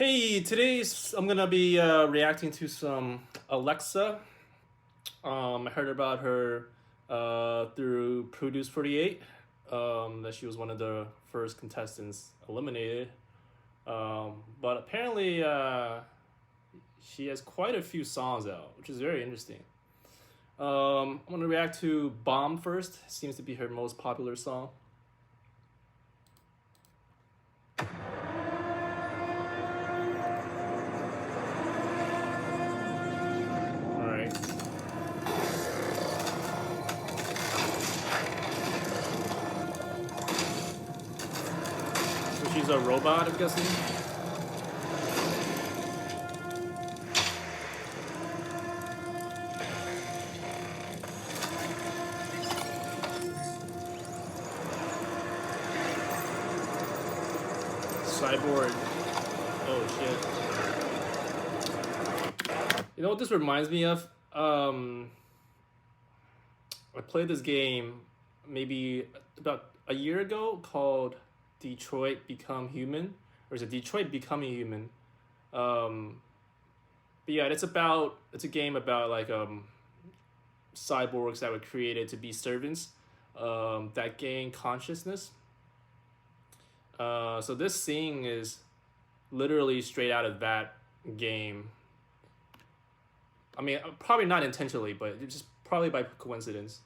Hey, I'm gonna be reacting to some Alexa. I heard about her through Produce 48. That she was one of the first contestants eliminated. But apparently, she has quite a few songs out, which is very interesting. I'm gonna react to Bomb first. Seems to be her most popular song. All right. So she's a robot, I'm guessing. Cyborg. Oh shit. You know what this reminds me of? I played this game maybe about a year ago called Detroit Become Human, or is it Detroit Becoming Human? Um, but yeah, it's a game about like cyborgs that were created to be servants that gain consciousness. So this scene is literally straight out of that game. I mean, probably not intentionally, but it's just probably by coincidence.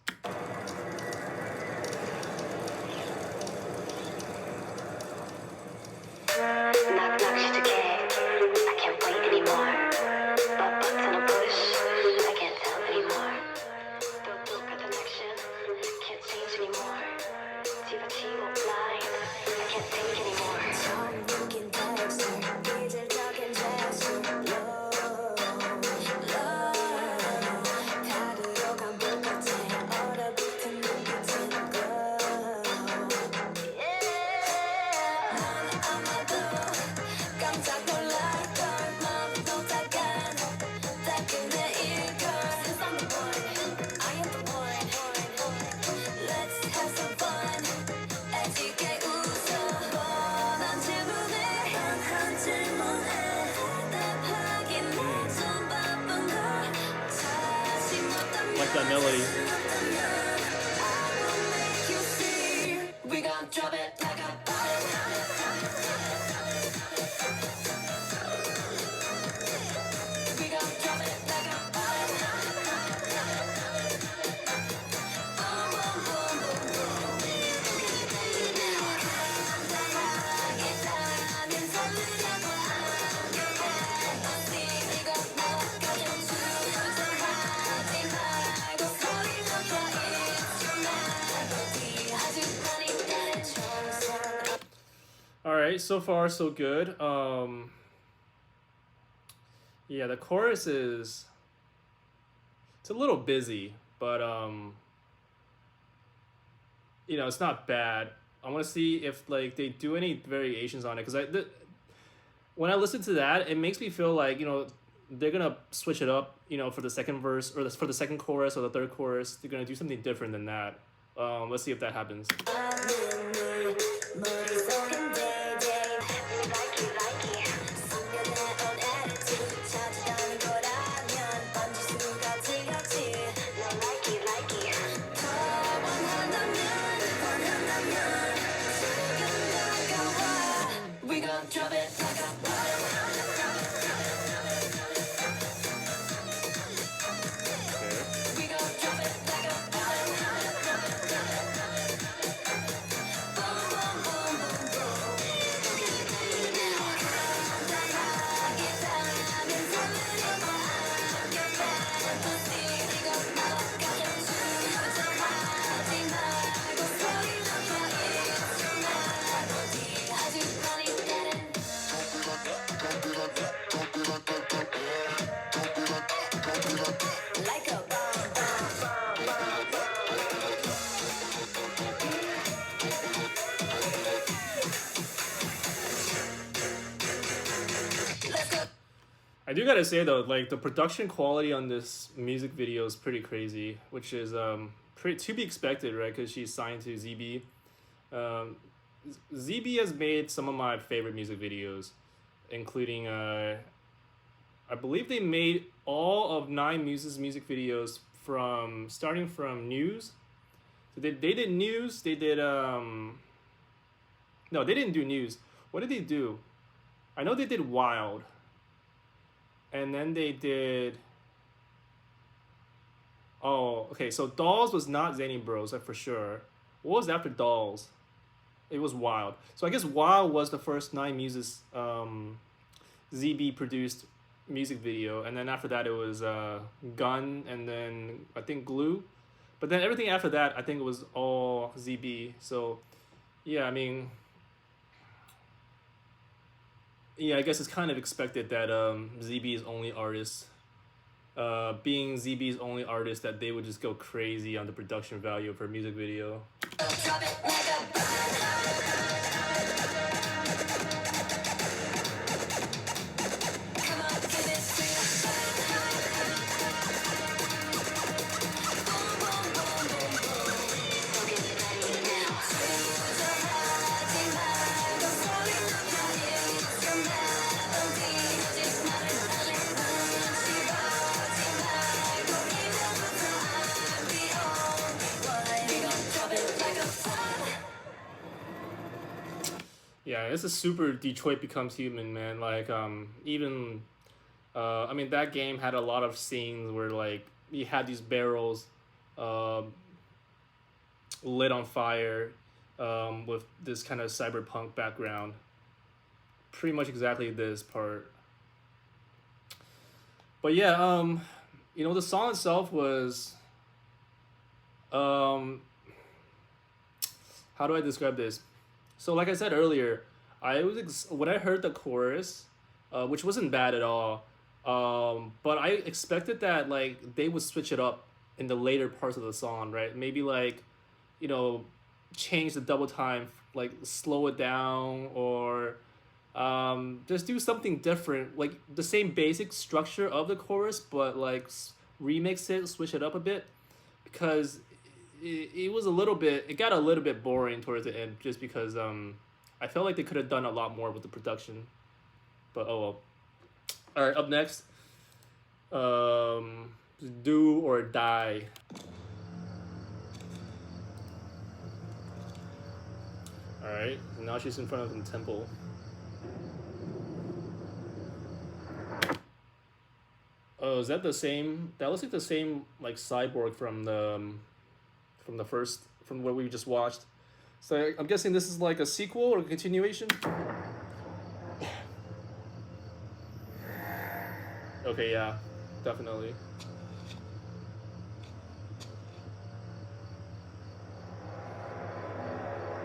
Knock, knock, she's okay. I can't wait anymore. Button a push, I can't tell anymore. Built for connection, can't change anymore. T blind, I can't take anymore. 처음 texts, 이질적인 gesture. 카드로 간 불같아 얼어붙은 눈빛은 glow. 깜짝 놀랄걸 마음도 따끈해일걸 Since I'm the one, I am the one. Let's have some fun 애지게 웃어 뻔한 질문에 뻔한 질문에 답하긴 좀 바쁜 걸 자신 없다면 Like that melody. I will make you see We gon' drop it like a We gon' drop it like a boom, boom, boom, boom, boom. 감당하기 잘하는 설레고 안겨해 이거 나와가진 주저하지 말고 소리 높여 It's your melody 하지만 이때는 정상 All right, so far so good. Yeah, the chorus is it's a little busy, but it's not bad. I want to see if like they do any variations on it because when I listen to that, it makes me feel like they're gonna switch it up. For the second verse or for the second chorus or the third chorus, they're gonna do something different than that. Let's see if that happens. We gon' drop it like a We gon' drop it like a boom, boom, boom, boom, boom. 감당하기 잘하는 설레고 안겨해 이거 나와가진 주저하지 말고 소리 높여 It's your melody 하지만 이때는 like a bomb, Let's go. I do gotta say though, like the production quality on this music video is pretty crazy, which is pretty to be expected, right? Because she's signed to ZB. ZB has made some of my favorite music videos. including I believe they made all of Nine Muses music videos from starting from News. So they did News. They did no, they didn't do News. What did they do? I know they did Wild. And then they did. Oh, okay. So Dolls was not Zanybros, for sure. What was after Dolls? It was Wild. So I guess Wild was the first Nine Muses ZB produced music video, and then after that it was Gun, and then I think Glue, but then everything after that I think it was all ZB. So yeah, I mean, yeah, I guess it's kind of expected that ZB's only artist, being ZB's only artist, that they would just go crazy on the production value of her music video. Yeah, this is super Detroit Becomes Human, man. Like, even, I mean, that game had a lot of scenes where, like, you had these barrels lit on fire with this kind of cyberpunk background. Pretty much exactly this part. But yeah, you know, the song itself was, how do I describe this? So like I said earlier, when I heard the chorus, which wasn't bad at all, but I expected that like they would switch it up in the later parts of the song, right? Maybe like, you know, change the double time, like slow it down, or just do something different, like the same basic structure of the chorus, but like remix it, switch it up a bit, because it was a little bit, it got a little bit boring towards the end, just because I felt like they could have done a lot more with the production. But oh well. All right, up next, Do or Die. All right, now she's in front of the temple. Oh, is that the same? That looks like the same like cyborg from what we just watched. So I'm guessing this is like a sequel or a continuation. Okay, yeah, definitely.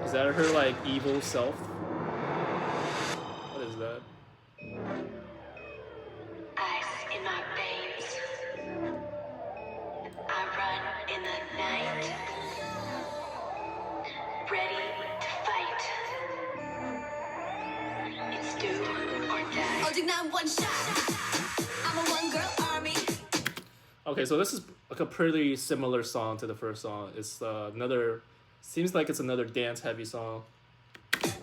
Is that her like evil self? What is that? Ice in my veins. I run in the night. Ready to fight. It's do or die. Holding down one shot. I'm a one-girl army. Okay, so this is like a pretty similar song to the first song. It's seems like it's another dance-heavy song.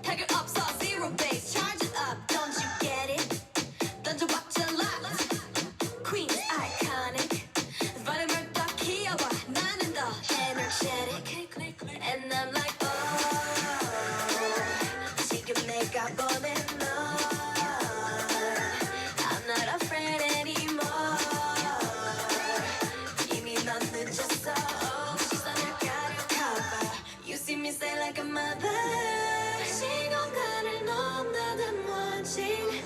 Pack it up, saw zero base. Charge it up, don't you get it? Don't you watch your locks? Queen is iconic. Vitamin Dakiawa, 나는 더 energetic. And I'm like, oh, 지금 내가 보낸 너. I'm not afraid anymore. 이미 넌 늦었어. 시선을 가려봐봐. You see me stay like a mother. 시공간을 넘나든 watching.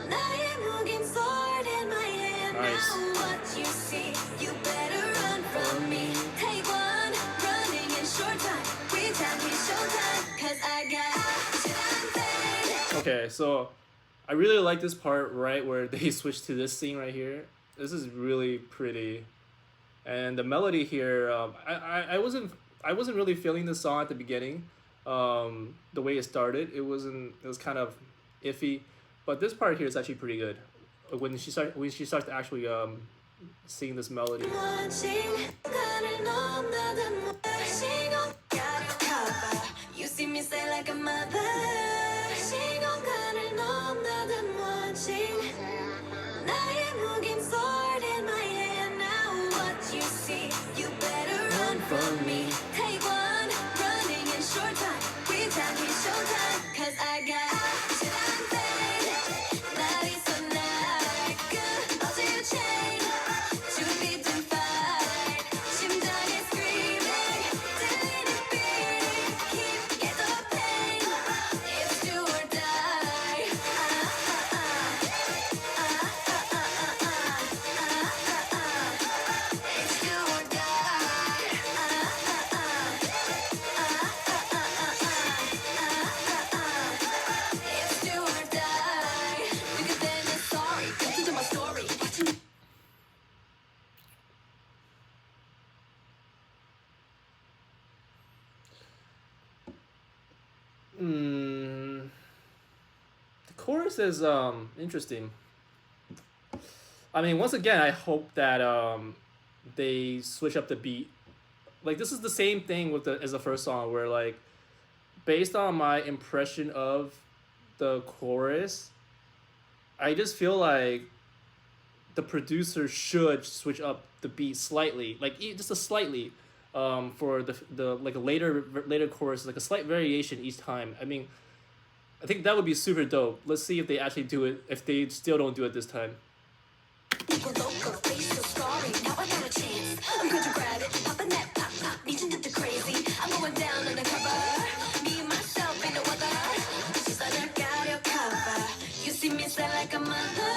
나의 무긴 sword in my hand. Nice. Now what you see, you better run from me. Take one, running in short time. Pretend we showtime, 'cause I got something. Okay, so I really like this part right where they switch to this scene right here. This is really pretty, and the melody here. I wasn't really feeling the song at the beginning. The way it started, it was kind of iffy, but this part here is actually pretty good. When she starts to actually sing this melody. Watching, 시공간을 넘나든 시공 가려봐봐. You see me stay like a mother. 시공간을 넘나든 watching. 나의 무긴 sword in my hand. Now what you see, you better run from me. Take one, running in short time. Pretend it's showtime. 'Cause I got shit on fade. 날이 so nice. 어제의 chain. 준비 to fight. 심장이 screaming. Daily beating. Keep get the pain. It's do or die. It's do or die. It's do or die. Bigger than a sorry. Listen to my story. The chorus is interesting. I mean, once again, I hope that they switch up the beat. Like this is the same thing with the as the first song, where like based on my impression of the chorus, I just feel like the producer should switch up the beat slightly, like just a slightly, for the like a later chorus, like a slight variation each time. I mean, I think that would be super dope. Let's see if they actually do it. If they still don't do it this time. Equal local, face so sorry. Now I got a chance. I'm going to grab it. Popping that pop pop. Need you to crazy. I'm going down undercover. Me and myself ain't no other. She's like, I got your cover. You see me say like a mother.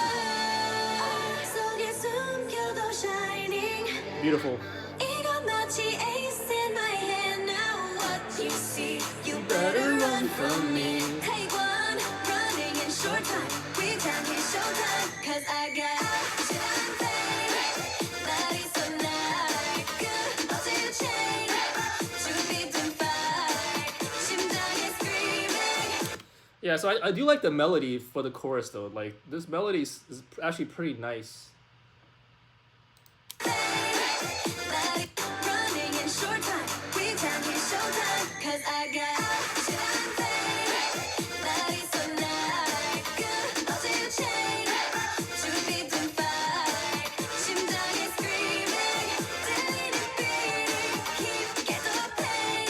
속에 숨겨도 shining. Beautiful. 이건 마치 ace in my hand. Now what you see, you better run from me. Take one, running in short time. Pretend it's showtime. 'Cause I got shit on fade. 날이 so nice. 어제의 chain. 준비 to fight. 심장이 screaming. Yeah, so I do like the melody for the chorus though. Like this melody is actually pretty nice. Running in short time. Pretend it's showtime. 'Cause I got shit on fade. 날이 so nice. 어제의 chain. 준비 to fight. 심장이 screaming. Daily beating. Keep get the pain.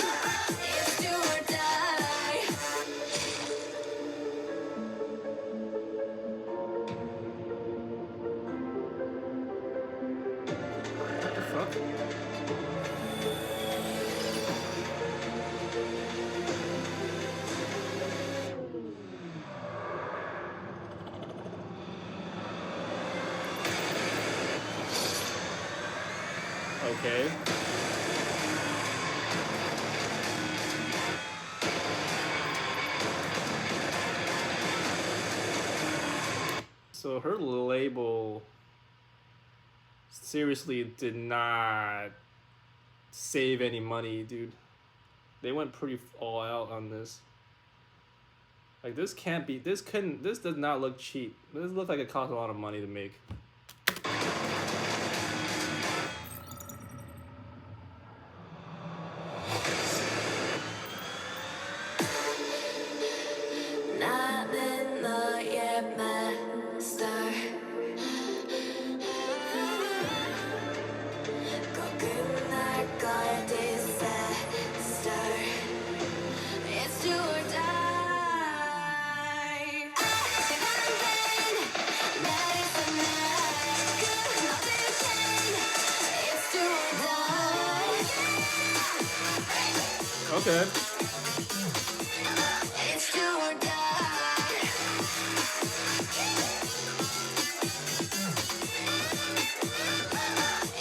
It's do or die. What the fuck? Okay. So her label seriously did not save any money, dude. They went pretty all out on this. Like this can't be, this does not look cheap. This looks like it cost a lot of money to make. 나는 너의 master. 꼭 끝날 걸 disaster. It's do or die. 시간은 밴. 날이 so nice. 어제의 chain. It's do or die. Okay. It's do or die.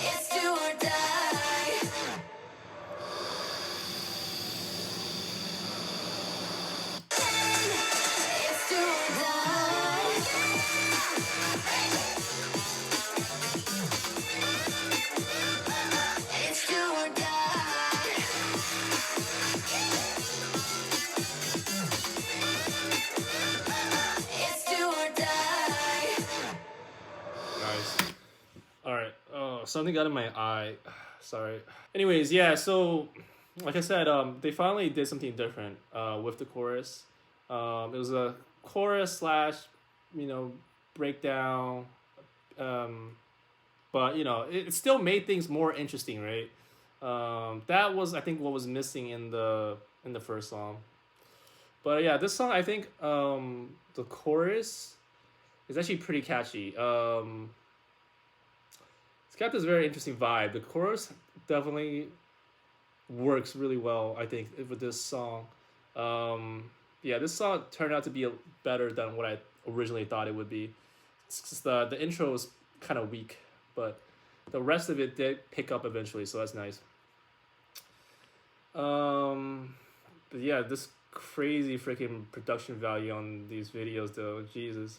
It's do or die. It's do or die. It's do or die. It's do or die. Nice. All right. Oh, something got in my eye. Sorry. Anyways, yeah. So, like I said, they finally did something different with the chorus. It was a chorus slash, you know, breakdown. But you know, it still made things more interesting, right? That was, I think, what was missing in the first song. But yeah, this song, I think, the chorus is actually pretty catchy. It's got this very interesting vibe. The chorus definitely works really well, I think, with this song. Yeah, this song turned out to be better than what I originally thought it would be. It's just the intro was kind of weak, but the rest of it did pick up eventually, so that's nice. But yeah, this crazy freaking production value on these videos, though. Jesus.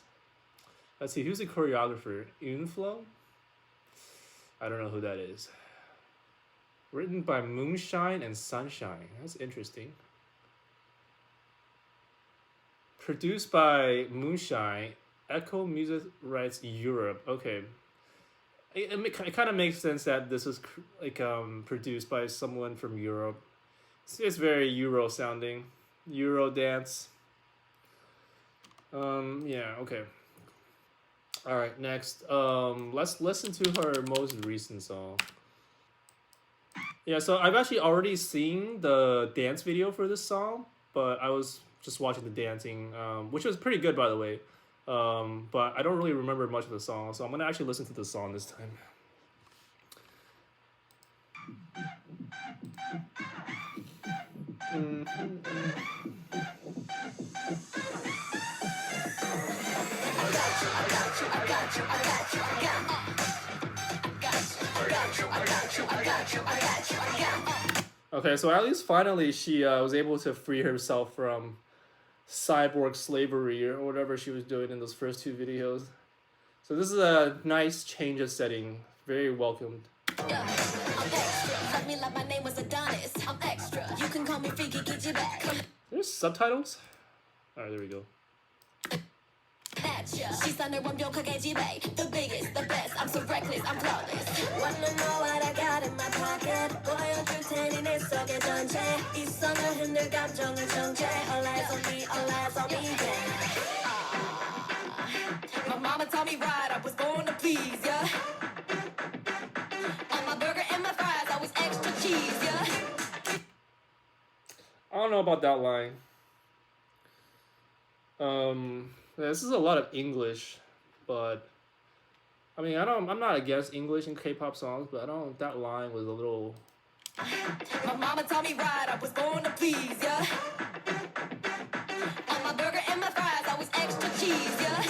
Let's see, who's the choreographer? Inflow? I don't know who that is. Written by Moonshine and Sunshine. That's interesting. Produced by Moonshine. Echo Music Rights Europe. Okay. It kind of makes sense that this is like produced by someone from Europe. It's very Euro sounding. Euro dance. Yeah, okay. All right, next. Let's listen to her most recent song. Yeah, so I've actually already seen the dance video for this song, but I was just watching the dancing, which was pretty good, by the way. But I don't really remember much of the song, so I'm gonna actually listen to the song this time. Okay, so at least finally she was able to free herself from cyborg slavery or whatever she was doing in those first two videos. So this is a nice change of setting. Very welcomed. Yeah, I'm extra. Love me like my name was Adonis. I'm extra. You can call me Freaky, get you back. There's subtitles? Alright, there we go. She's under one 벽하게 지배. The biggest, the best. I'm so reckless, I'm flawless. Wanna know what I got in my pocket? 보여줄 테니 내 속의 전체. 이성을 흔들 감정을 정체. All eyes on me, all eyes on me, yeah. My mama told me right, I was born to please, yeah. On my burger and my fries, I was extra cheese, yeah. I don't know about that line. This is a lot of English, but I mean, I'm not against English in K-pop songs, but I don't. That line was a little. My mama told me right, I was born to please, yeah. On my burger and my fries, I was extra cheese, yeah.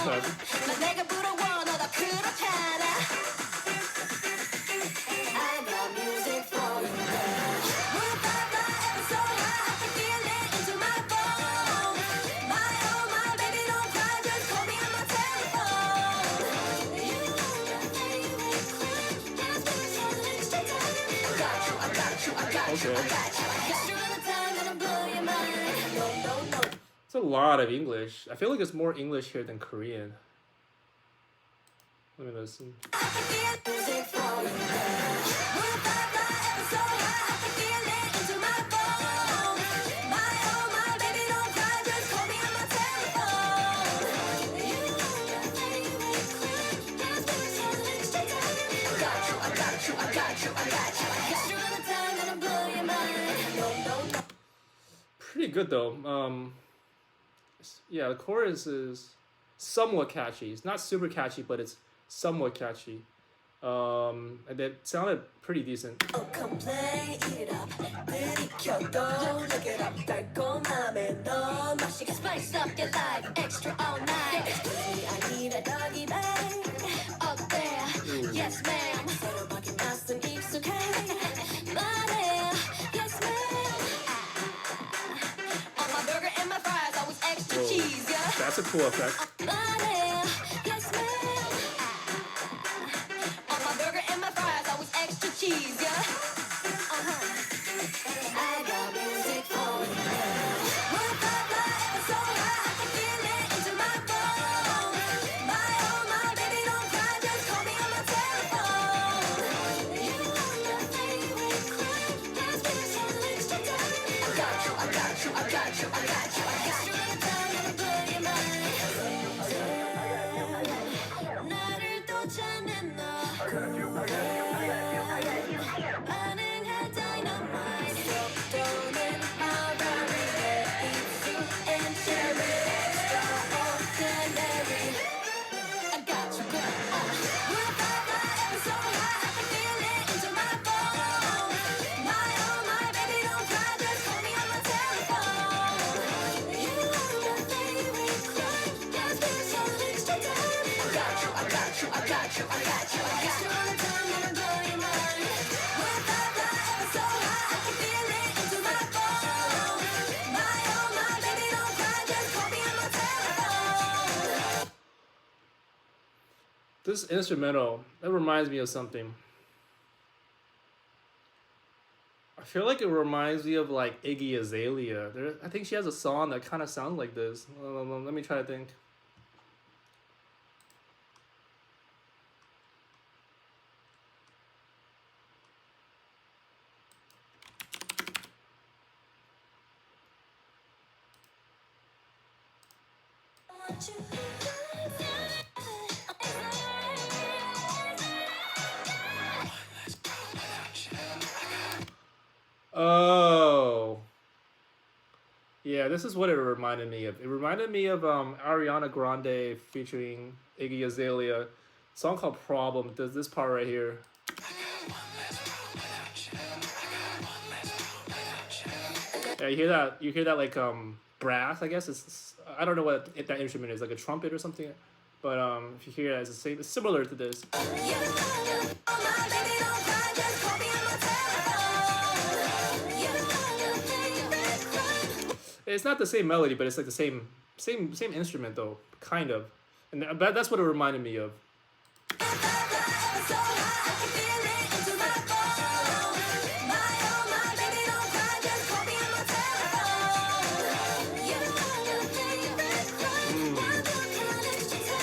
Okay. 난 내가 부러워, 너도 그렇잖아. I got music for you. We'll fly ever so high, I can feel it into my bones. My oh my baby, don't cry, just call me on my telephone. You are my favorite queen, dance with me till extra time. I got you, I got you, I got you, I got you. Extra time, gonna blow your mind. No, no, no. It's a lot of English. I feel like it's more English here than Korean. Let me listen. I can feel music for you. We'll fly ever so high, I can feel it into my bones. My oh my baby, don't cry, just call me on my telephone. You are my favorite queen, dance with me till extra time. I got you, I got you, I got you, I got you. Extra time, gonna blow your mind. No, no, no. Pretty good though. Yeah, the chorus is somewhat catchy. It's not super catchy, but it's somewhat catchy. And it sounded pretty decent. Oh, come play it up. 들이켜도 look it up. 달콤함에 너 맛있게 spice up your life. Extra all night. Excuse me, I need a doggy bag. Up there, yes ma'am. 새로 바뀐 낯선 익숙해. 말해, yes ma'am. On my burger and my fries, I was extra Whoa. cheese, yeah. That's a cool effect. 말해, yes ma'am. On my burger and my fries, I was extra cheese, yeah. I got music for you. We'll fly ever so high, I can feel it into my bones. My oh my baby, don't cry, just call me on my telephone. You are my favorite queen, dance with me till extra time. I got you, I got you, I got you, I got you. Extra time, gonna blow your mind. This instrumental, that reminds me of something. I feel like it reminds me of like Iggy Azalea. I think she has a song that kind of sounds like this. Let me try to think. Oh. Yeah, this is what it reminded me of. It reminded me of Ariana Grande featuring Iggy Azalea, song called "Problem." There's this part right here. Yeah, you hear that? You hear that like brass? I guess I don't know what that instrument is, like a trumpet or something. But if you hear that, it's the same. It's similar to this. It's not the same melody, but it's like the same instrument though, kind of, and that's what it reminded me of.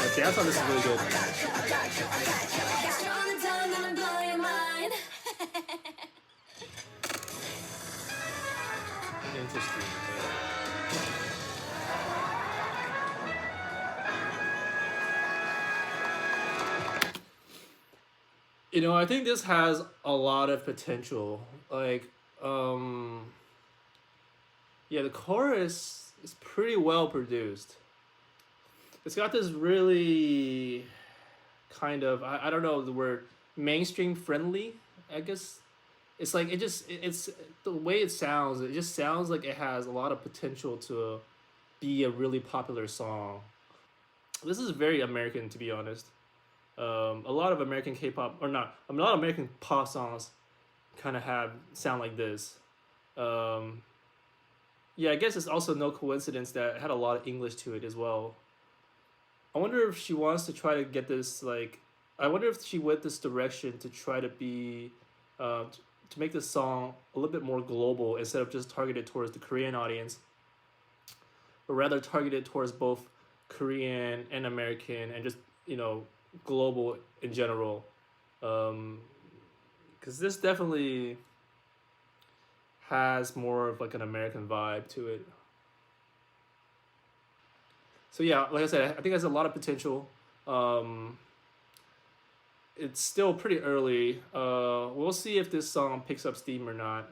The dance on this is really good. Interesting. You know, I think this has a lot of potential. Like, yeah, the chorus is pretty well produced. It's got this really kind of, I don't know the word, mainstream friendly, I guess. It's like it's the way it sounds. It just sounds like it has a lot of potential to be a really popular song. This is very American, to be honest. A lot of American K-pop, or not, a lot of American pop songs kind of sound like this. Yeah, I guess it's also no coincidence that it had a lot of English to it as well. I wonder if she wants to try to get this like. I wonder if she went this direction to try to be, to make this song a little bit more global instead of just targeted towards the Korean audience, but rather targeted towards both Korean and American and just global in general. Because this definitely has more of like an American vibe to it. So yeah, like I said, I think it has a lot of potential. It's still pretty early. We'll see if this song picks up steam or not.